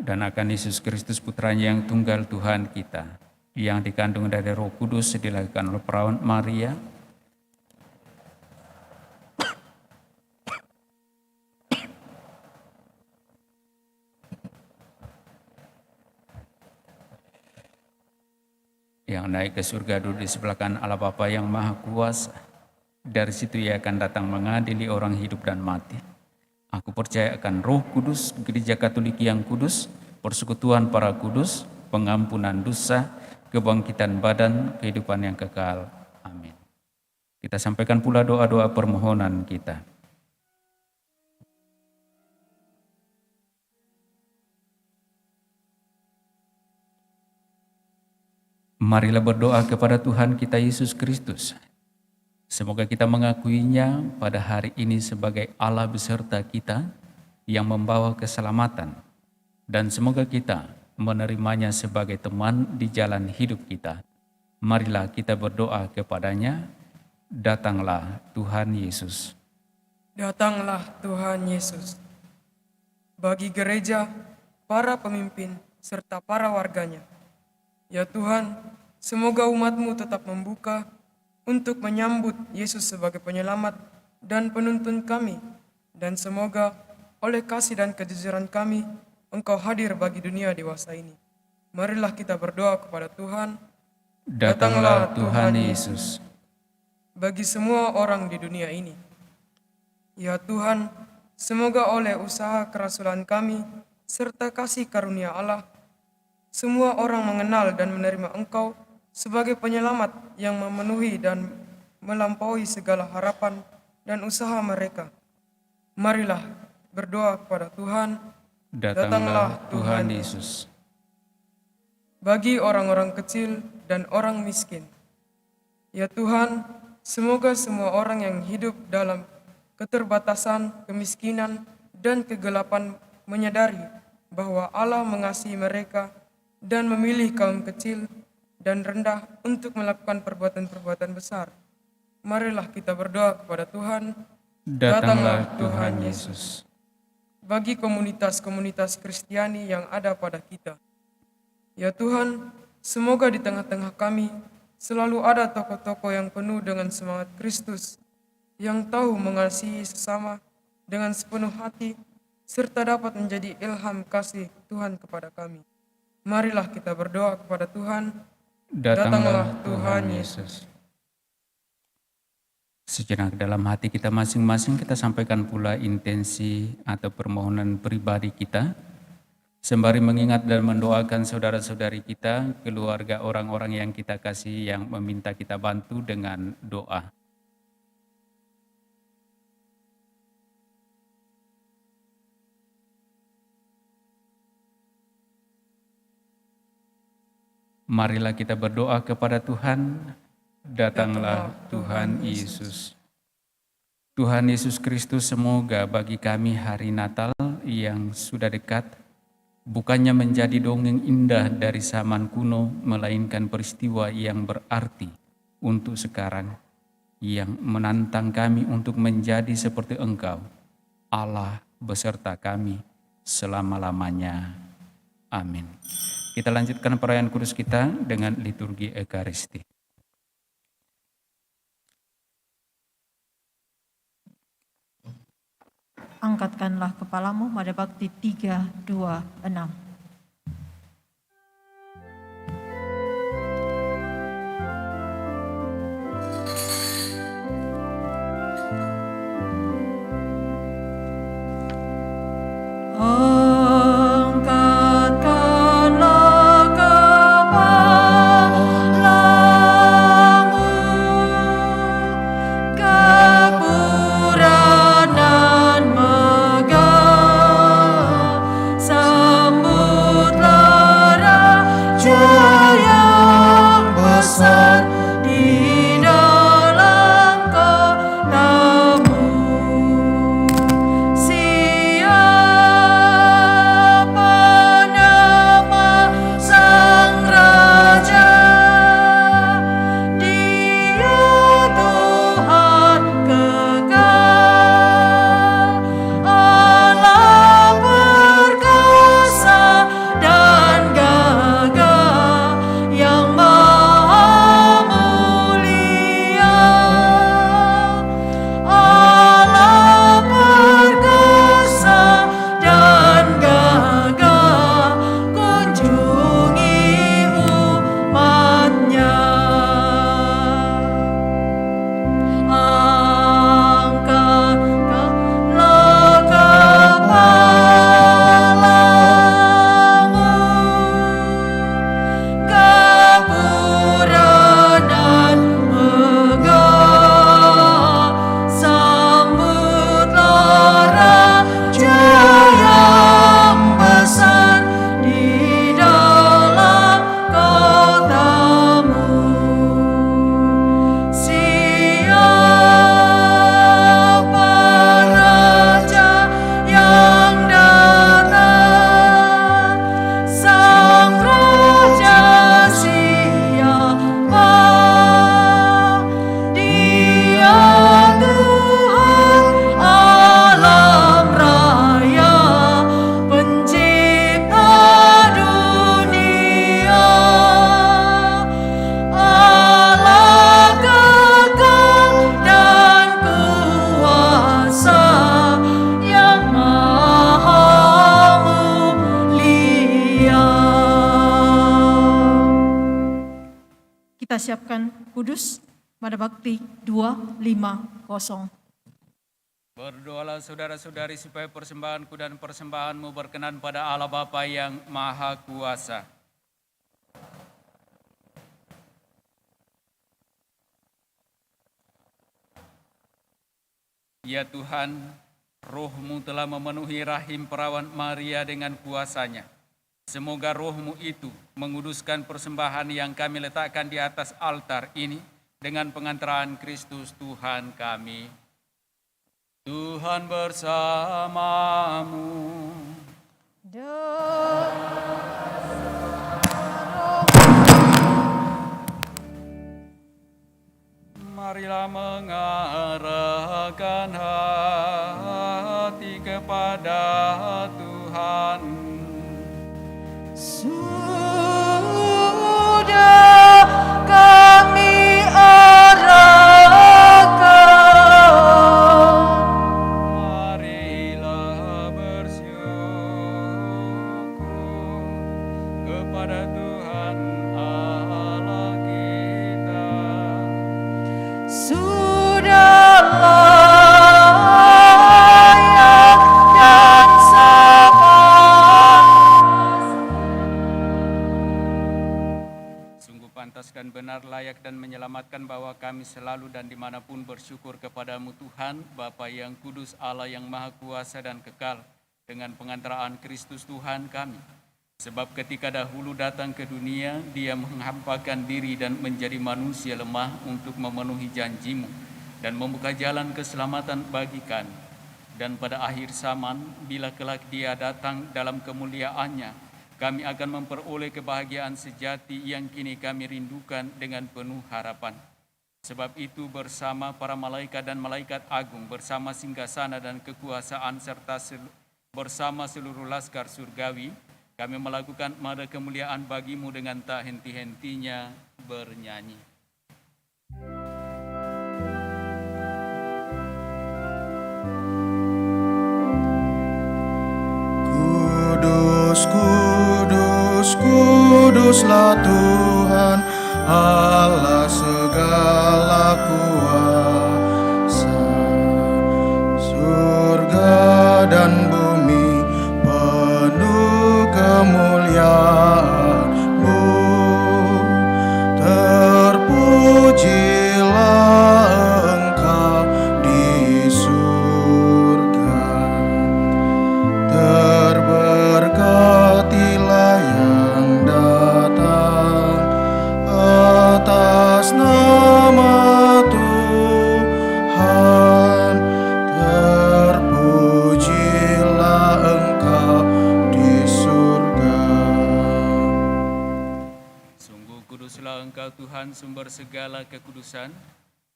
dan akan Yesus Kristus Putranya yang tunggal Tuhan kita, yang dikandung dari Roh Kudus, dilahirkan oleh perawan Maria, yang naik ke surga duduk di sebelah kanan Allah Bapa yang Maha Kuasa. Dari situ Ia akan datang mengadili orang hidup dan mati. Aku percaya akan Roh Kudus, Gereja Katolik yang kudus, persekutuan para kudus, pengampunan dosa, kebangkitan badan, kehidupan yang kekal. Amin. Kita sampaikan pula doa-doa permohonan kita. Marilah berdoa kepada Tuhan kita Yesus Kristus. Semoga kita mengakuinya pada hari ini sebagai Allah beserta kita yang membawa keselamatan. Dan semoga kita menerimanya sebagai teman di jalan hidup kita. Marilah kita berdoa kepadanya. Datanglah Tuhan Yesus. Datanglah Tuhan Yesus. Bagi gereja, para pemimpin, serta para warganya, ya Tuhan, semoga umat-Mu tetap membuka untuk menyambut Yesus sebagai penyelamat dan penuntun kami. Dan semoga oleh kasih dan kejujuran kami, Engkau hadir bagi dunia dewasa ini. Marilah kita berdoa kepada Tuhan. Datanglah Tuhan Yesus. Bagi semua orang di dunia ini, ya Tuhan, semoga oleh usaha kerasulan kami, serta kasih karunia Allah, semua orang mengenal dan menerima Engkau sebagai penyelamat yang memenuhi dan melampaui segala harapan dan usaha mereka. Marilah berdoa kepada Tuhan. Datanglah Tuhan Yesus. Bagi orang-orang kecil dan orang miskin. Ya Tuhan, semoga semua orang yang hidup dalam keterbatasan, kemiskinan, dan kegelapan menyadari bahwa Allah mengasihi mereka dan memilih kaum kecil dan rendah untuk melakukan perbuatan-perbuatan besar. Marilah kita berdoa kepada Tuhan. Datanglah Tuhan Yesus. Bagi komunitas-komunitas Kristiani yang ada pada kita. Ya Tuhan, semoga di tengah-tengah kami selalu ada tokoh-tokoh yang penuh dengan semangat Kristus, yang tahu mengasihi sesama dengan sepenuh hati, serta dapat menjadi ilham kasih Tuhan kepada kami. Marilah kita berdoa kepada Tuhan. Datanglah Tuhan Yesus. Sejenak dalam hati kita masing-masing kita sampaikan pula intensi atau permohonan pribadi kita, sembari mengingat dan mendoakan saudara-saudari kita, keluarga orang-orang yang kita kasih yang meminta kita bantu dengan doa. Marilah kita berdoa kepada Tuhan. Datanglah Tuhan Yesus. Tuhan Yesus Kristus, semoga bagi kami hari Natal yang sudah dekat bukannya menjadi dongeng indah dari zaman kuno, melainkan peristiwa yang berarti untuk sekarang, yang menantang kami untuk menjadi seperti Engkau, Allah beserta kami selama-lamanya. Amin. Kita lanjutkan perayaan kudus kita dengan liturgi Ekaristi. Angkatkanlah kepalamu, Mada Bakti 326. Kita siapkan kudus, Mada Bakti 250. Berdoalah saudara-saudari supaya persembahanku dan persembahanmu berkenan pada Allah Bapa yang Maha Kuasa. Ya Tuhan, Roh-Mu telah memenuhi rahim perawan Maria dengan kuasanya. Semoga roh-Mu itu menguduskan persembahan yang kami letakkan di atas altar ini dengan pengantaran Kristus Tuhan kami. Tuhan bersamamu. Marilah mengarahkan hati kepada Tuhan. Sudah kami arahkan. Marilah bersyukur kepada Tuhan Allah kita. Sudah layak dan Sungguh pantas dan benar, layak dan menyelamatkan bahwa kami selalu dan dimanapun bersyukur kepadamu Tuhan, Bapa yang kudus, Allah yang maha kuasa dan kekal, dengan pengantaraan Kristus Tuhan kami. Sebab ketika dahulu datang ke dunia, Dia menghampakan diri dan menjadi manusia lemah untuk memenuhi janji-Mu dan membuka jalan keselamatan bagi kami. Dan pada akhir zaman, bila kelak Dia datang dalam kemuliaan-Nya, kami akan memperoleh kebahagiaan sejati yang kini kami rindukan dengan penuh harapan. Sebab itu bersama para malaikat dan malaikat agung, bersama singgasana dan kekuasaan, serta bersama seluruh laskar surgawi, kami melakukan mada kemuliaan bagi-Mu dengan tak henti-hentinya bernyanyi. Kudus, kudus, kuduslah Tuhan, Allah segala kuasa. Surga dan bumi penuh kemuliaan-Mu. Terpujilah Engkau di surga. Terberkatilah yang datang atas nama Tuhan. Terpujilah Engkau di surga. Sungguh kuduslah Engkau Tuhan, sumber segala kekudusan.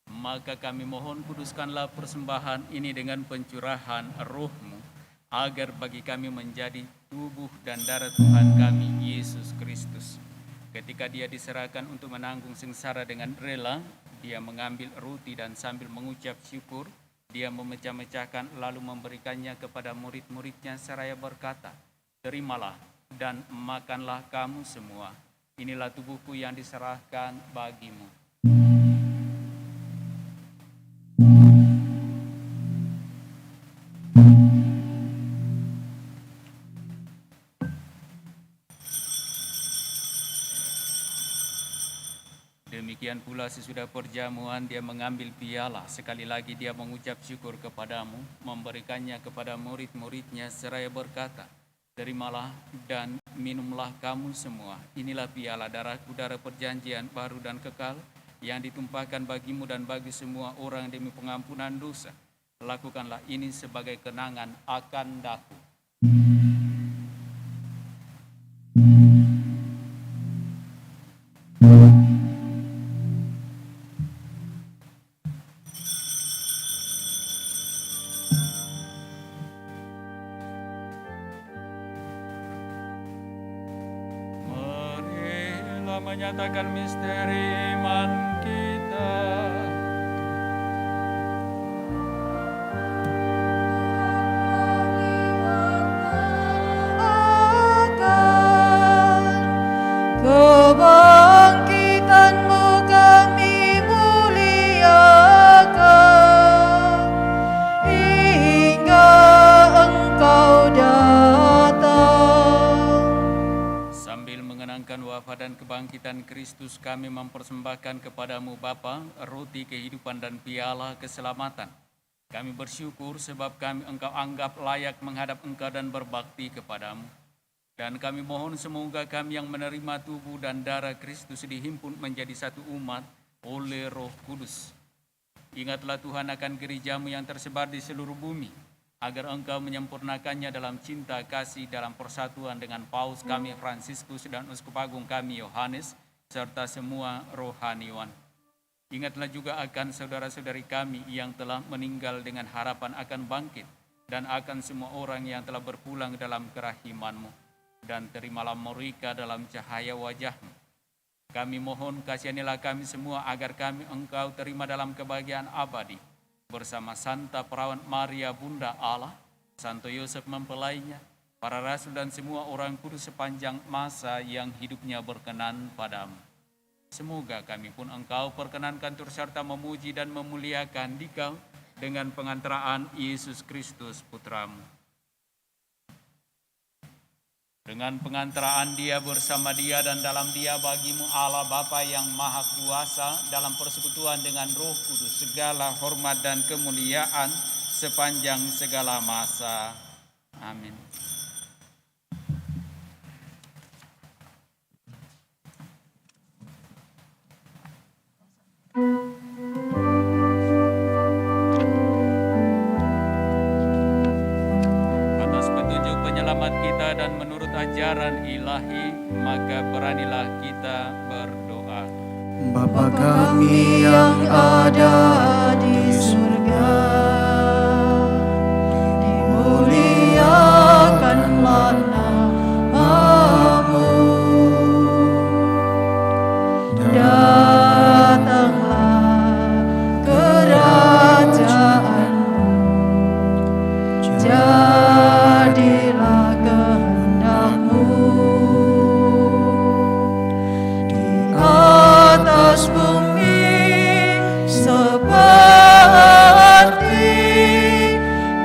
Maka kami mohon kuduskanlah persembahan ini dengan pencurahan roh-Mu, agar bagi kami menjadi tubuh dan darah Tuhan kami, Yesus Kristus. Ketika Dia diserahkan untuk menanggung sengsara dengan rela, Dia mengambil roti dan sambil mengucap syukur, Dia memecah-mecahkan lalu memberikannya kepada murid-murid-Nya seraya berkata, "Terimalah dan makanlah kamu semua. Inilah tubuhku yang diserahkan bagimu." Demikian pula sesudah perjamuan Dia mengambil piala, sekali lagi Dia mengucap syukur kepadamu, memberikannya kepada murid-murid-Nya seraya berkata, "Terimalah dan minumlah kamu semua. Inilah piala darahku, darah perjanjian baru dan kekal, yang ditumpahkan bagimu dan bagi semua orang demi pengampunan dosa. Lakukanlah ini sebagai kenangan akan daku." Marilah menyatakan misteri iman kita. Kebangkitan-Mu kami muliakan hingga Engkau datang. Sambil mengenangkan wafat dan kebangkitan Kristus, kami mempersembahkan kepadamu Bapa, roti kehidupan dan piala keselamatan. Kami bersyukur sebab kami Engkau anggap layak menghadap Engkau dan berbakti kepadamu. Dan kami mohon semoga kami yang menerima tubuh dan darah Kristus dihimpun menjadi satu umat oleh Roh Kudus. Ingatlah Tuhan akan gerejamu yang tersebar di seluruh bumi, agar Engkau menyempurnakannya dalam cinta kasih dalam persatuan dengan Paus kami Fransiskus dan Uskup Agung kami Yohanes, serta semua rohaniwan. Ingatlah juga akan saudara-saudari kami yang telah meninggal dengan harapan akan bangkit, dan akan semua orang yang telah berpulang dalam kerahiman-Mu. Dan terimalah mereka dalam cahaya wajah-Mu. Kami mohon kasihanilah kami semua agar kami Engkau terima dalam kebahagiaan abadi bersama Santa Perawan Maria Bunda Allah, Santo Yosef mempelainya, para rasul dan semua orang kudus sepanjang masa yang hidupnya berkenan padamu. Semoga kami pun Engkau perkenankan turut serta memuji dan memuliakan Dikau dengan pengantaraan Yesus Kristus Putramu. Dengan pengantaraan Dia, bersama Dia, dan dalam Dia bagimu Allah Bapa yang Maha Kuasa, dalam persekutuan dengan Roh Kudus, segala hormat dan kemuliaan sepanjang segala masa. Amin. Atas petunjuk penyelamat kita dan menurut ajaran ilahi, maka beranilah kita berdoa. Bapa kami yang ada di surga, dimuliakanlah namamu, datanglah kerajaanmu, jadilah kehendakmu di atas bumi seperti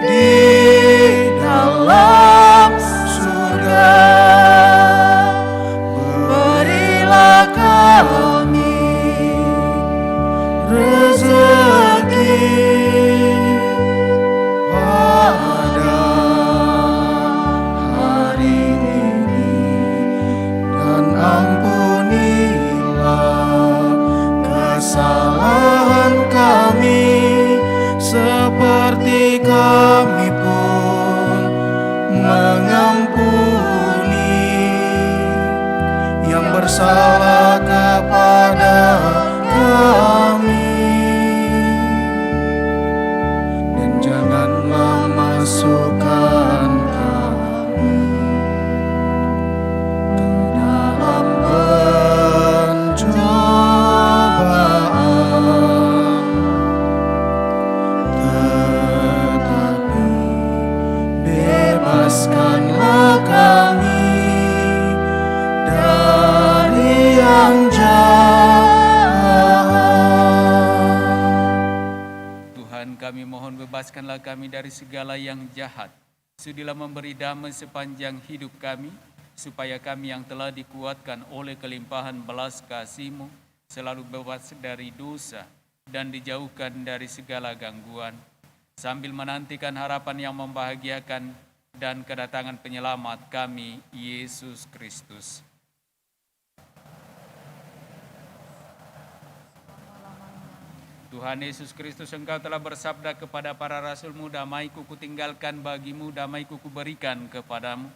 di dalam surga. Berilah kami rezeki pada hari ini, dan ampunilah kesalahan kami seperti kami pun mengampuni yang bersalah kepada kami, dan janganlah masukkan kami ke dalam pencobaan, tetapi bebaskanlah kami dari yang jahat. Tuhan, kami mohon bebaskanlah kami dari segala yang jahat. Sudilah memberi damai sepanjang hidup kami, supaya kami yang telah dikuatkan oleh kelimpahan belas kasih-Mu selalu bebas dari dosa dan dijauhkan dari segala gangguan, sambil menantikan harapan yang membahagiakan dan kedatangan penyelamat kami, Yesus Kristus. Tuhan Yesus Kristus, Engkau telah bersabda kepada para rasul-Mu, damai-Ku kutinggalkan bagimu, damai-Ku kuberikan kepadamu.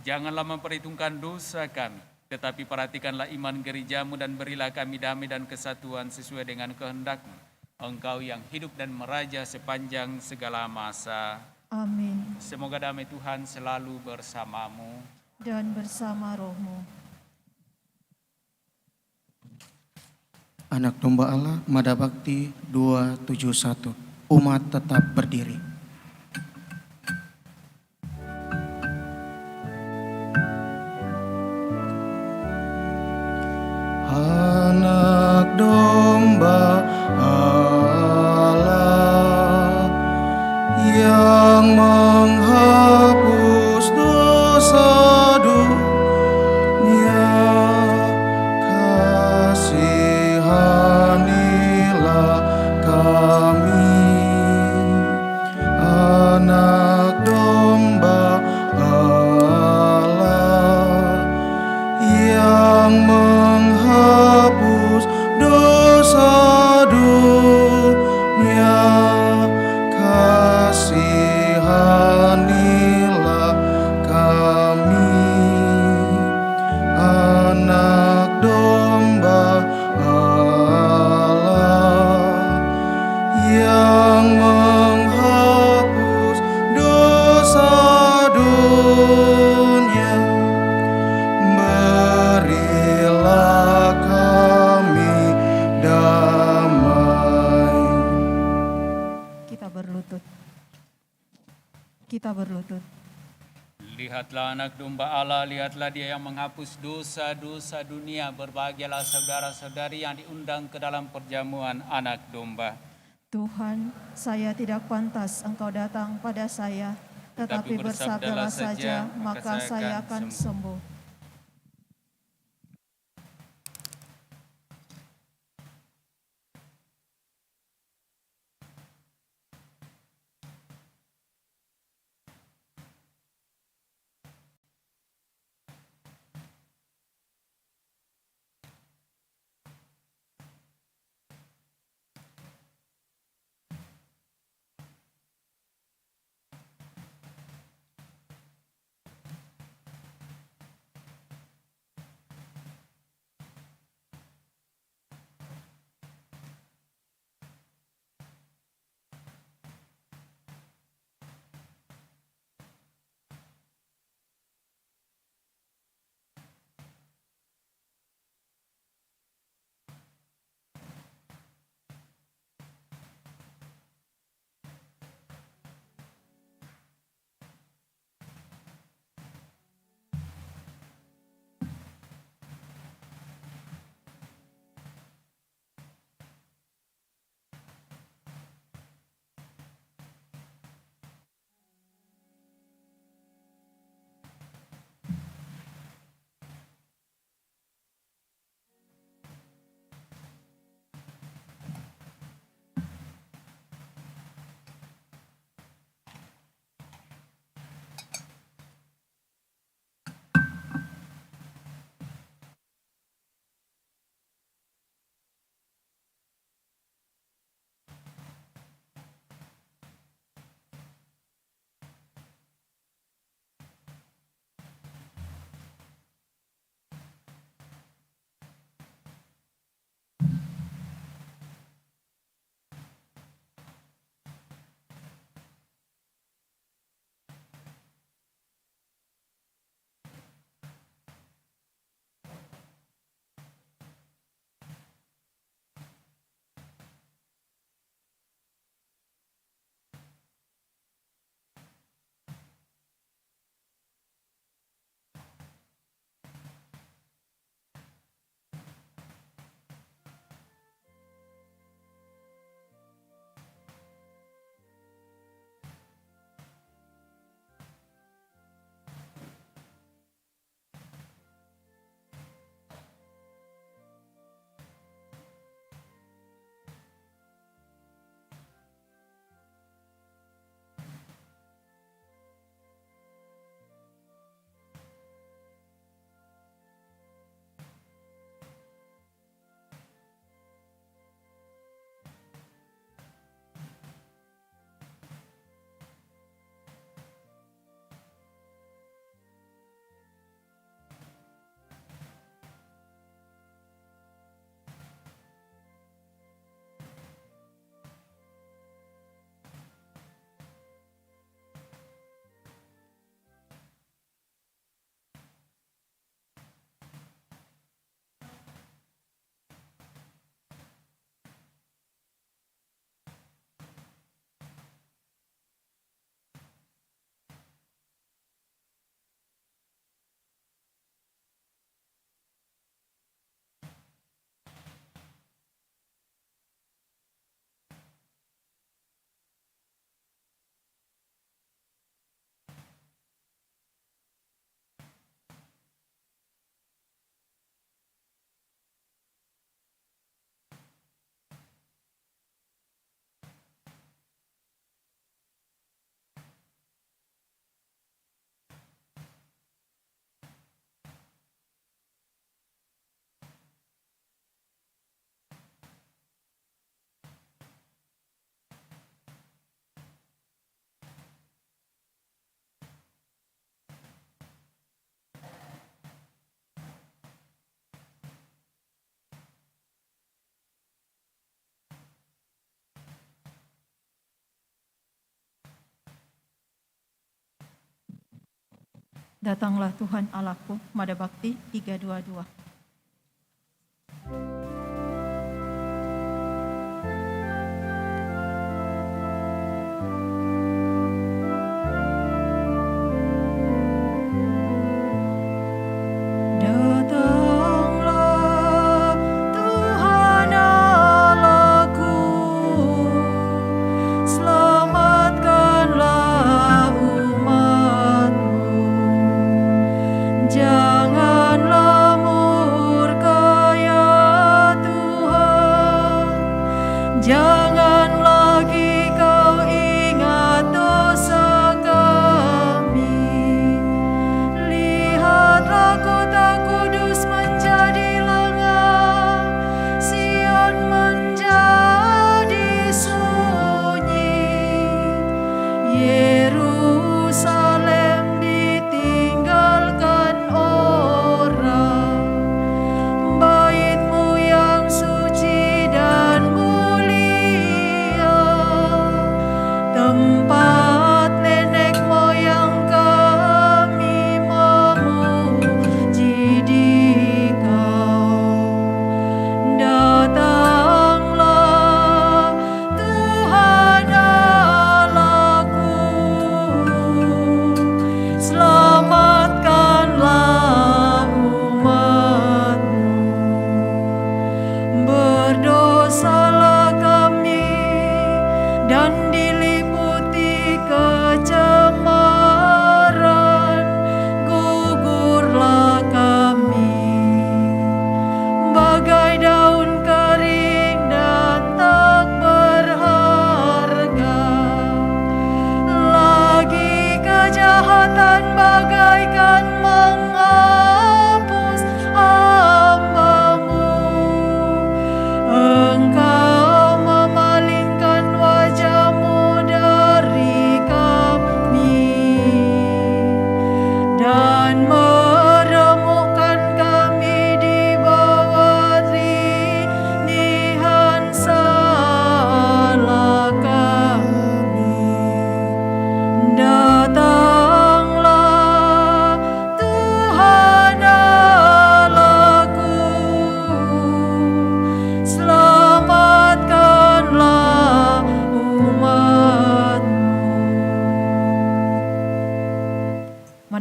Janganlah memperhitungkan dosa kami, tetapi perhatikanlah iman gereja-Mu dan berilah kami damai dan kesatuan sesuai dengan kehendak-Mu. Engkau yang hidup dan meraja sepanjang segala masa. Amin. Semoga damai Tuhan selalu bersamamu. Dan bersama rohmu. Anak domba Allah, Mada Bakti 271. Umat tetap berdiri. Anak domba Allah yang menghapus dosa dunia, kasihanilah kami. Anak domba Allah Kita berlutut. Lihatlah anak domba Allah, lihatlah dia yang menghapus dosa-dosa dunia. Berbahagialah saudara-saudari yang diundang ke dalam perjamuan anak domba. Tuhan, saya tidak pantas Engkau datang pada saya, tetapi bersabdalah saja, maka saya akan sembuh. Datanglah Tuhan Allahku, Mada Bakti 322.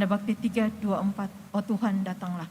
Nada Bakti 324, Oh Tuhan datanglah.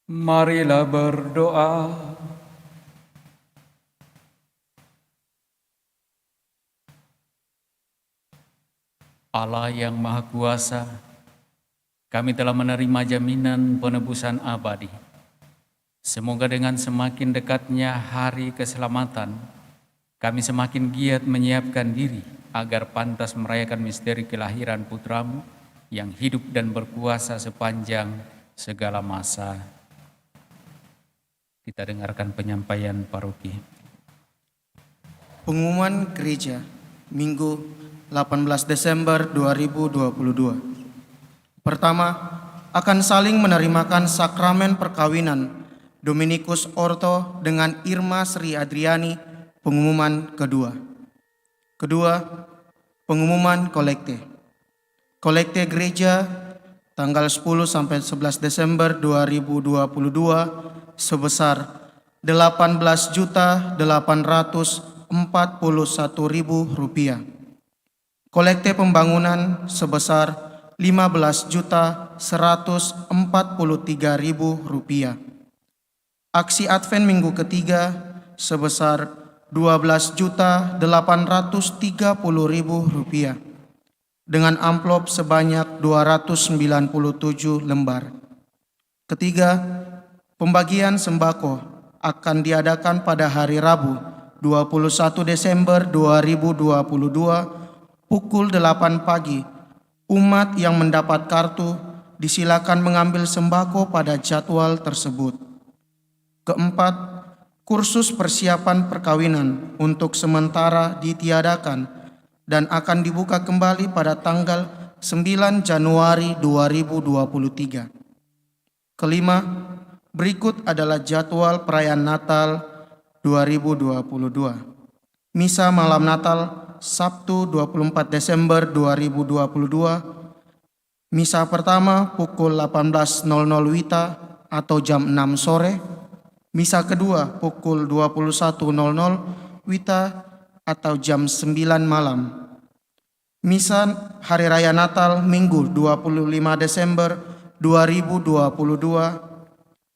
Marilah berdoa. Allah yang Maha Kuasa, kami telah menerima jaminan penebusan abadi. Semoga dengan semakin dekatnya hari keselamatan, kami semakin giat menyiapkan diri agar pantas merayakan misteri kelahiran Putramu yang hidup dan berkuasa sepanjang segala masa. Kita dengarkan penyampaian paroki. Pengumuman Gereja, Minggu 18 Desember 2022. Pertama, akan saling menerimakan sakramen perkawinan Dominikus Orto dengan Irma Sri Adriani, pengumuman kedua. Kedua, pengumuman kolekte. Kolekte gereja tanggal 10 sampai 11 Desember 2022 sebesar Rp18.841.000. Kolekte pembangunan sebesar Rp15.143.000. Aksi Advent minggu ketiga sebesar Rp12.830.000 dengan amplop sebanyak 297 lembar. Ketiga, pembagian sembako akan diadakan pada hari Rabu 21 Desember 2022 pukul 8 pagi. Umat yang mendapat kartu disilakan mengambil sembako pada jadwal tersebut. Keempat, kursus persiapan perkawinan untuk sementara ditiadakan dan akan dibuka kembali pada tanggal 9 Januari 2023. Kelima, berikut adalah jadwal perayaan Natal 2022. Misa malam Natal Sabtu 24 Desember 2022. Misa pertama pukul 18.00 WITA atau jam 6 sore. Misa kedua pukul 21.00 WITA atau jam 9 malam. Misa Hari Raya Natal Minggu 25 Desember 2022.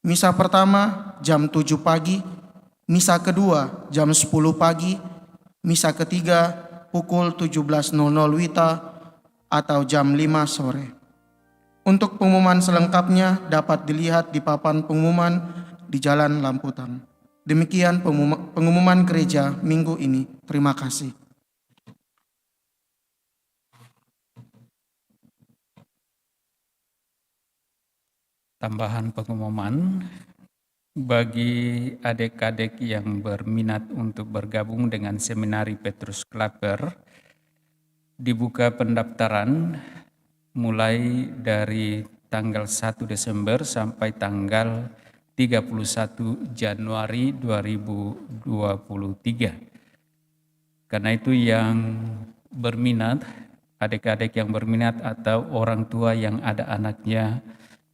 Misa pertama jam 7 pagi, misa kedua jam 10 pagi, misa ketiga pukul 17.00 WITA atau jam 5 sore. Untuk pengumuman selengkapnya dapat dilihat di papan pengumuman di Jalan Lamputan. Demikian pengumuman gereja minggu ini. Terima kasih. Tambahan pengumuman bagi adik-adik yang berminat untuk bergabung dengan Seminari Petrus Klaper, dibuka pendaftaran mulai dari tanggal 1 Desember sampai tanggal 31 Januari 2023. Karena itu yang berminat, adik-adik yang berminat atau orang tua yang ada anaknya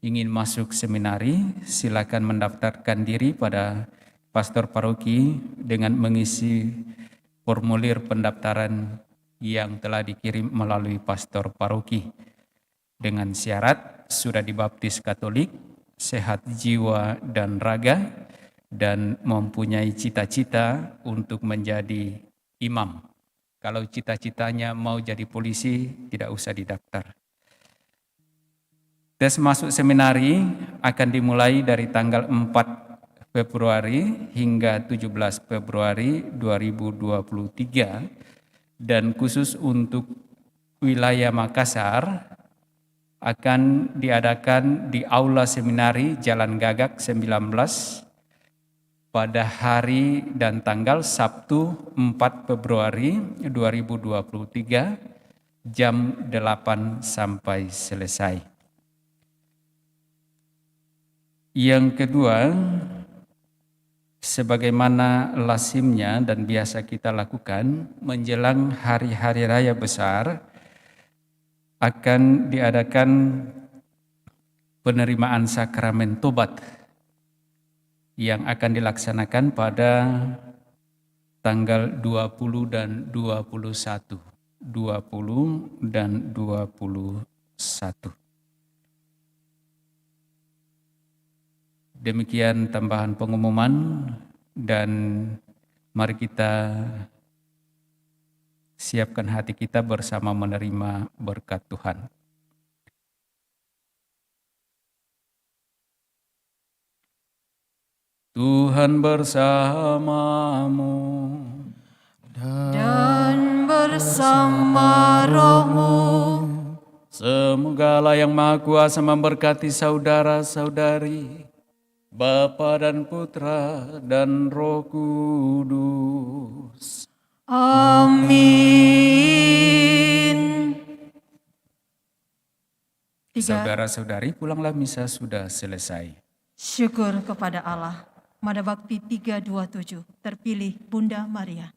ingin masuk seminari, silakan mendaftarkan diri pada pastor paroki dengan mengisi formulir pendaftaran yang telah dikirim melalui pastor paroki dengan syarat sudah dibaptis Katolik, sehat jiwa dan raga, dan mempunyai cita-cita untuk menjadi imam. Kalau cita-citanya mau jadi polisi, tidak usah didaftar. Tes masuk seminari akan dimulai dari tanggal 4 Februari hingga 17 Februari 2023 dan khusus untuk wilayah Makassar akan diadakan di Aula Seminari Jalan Gagak 19 pada hari dan tanggal Sabtu 4 Februari 2023 jam 8 sampai selesai. Yang kedua, sebagaimana lazimnya dan biasa kita lakukan menjelang hari-hari raya besar, akan diadakan penerimaan sakramen tobat yang akan dilaksanakan pada tanggal 20 dan 21. 20 dan 21. Demikian tambahan pengumuman, dan mari kita siapkan hati kita bersama menerima berkat Tuhan. Tuhan bersamamu Dan bersama rohmu, Semoga Allah yang Maha Kuasa memberkati saudara-saudari, Bapa dan Putra dan Roh Kudus. amin. Saudara-saudari, pulanglah misa sudah selesai. Syukur kepada Allah. Mada Bakti 327, terpilih Bunda Maria.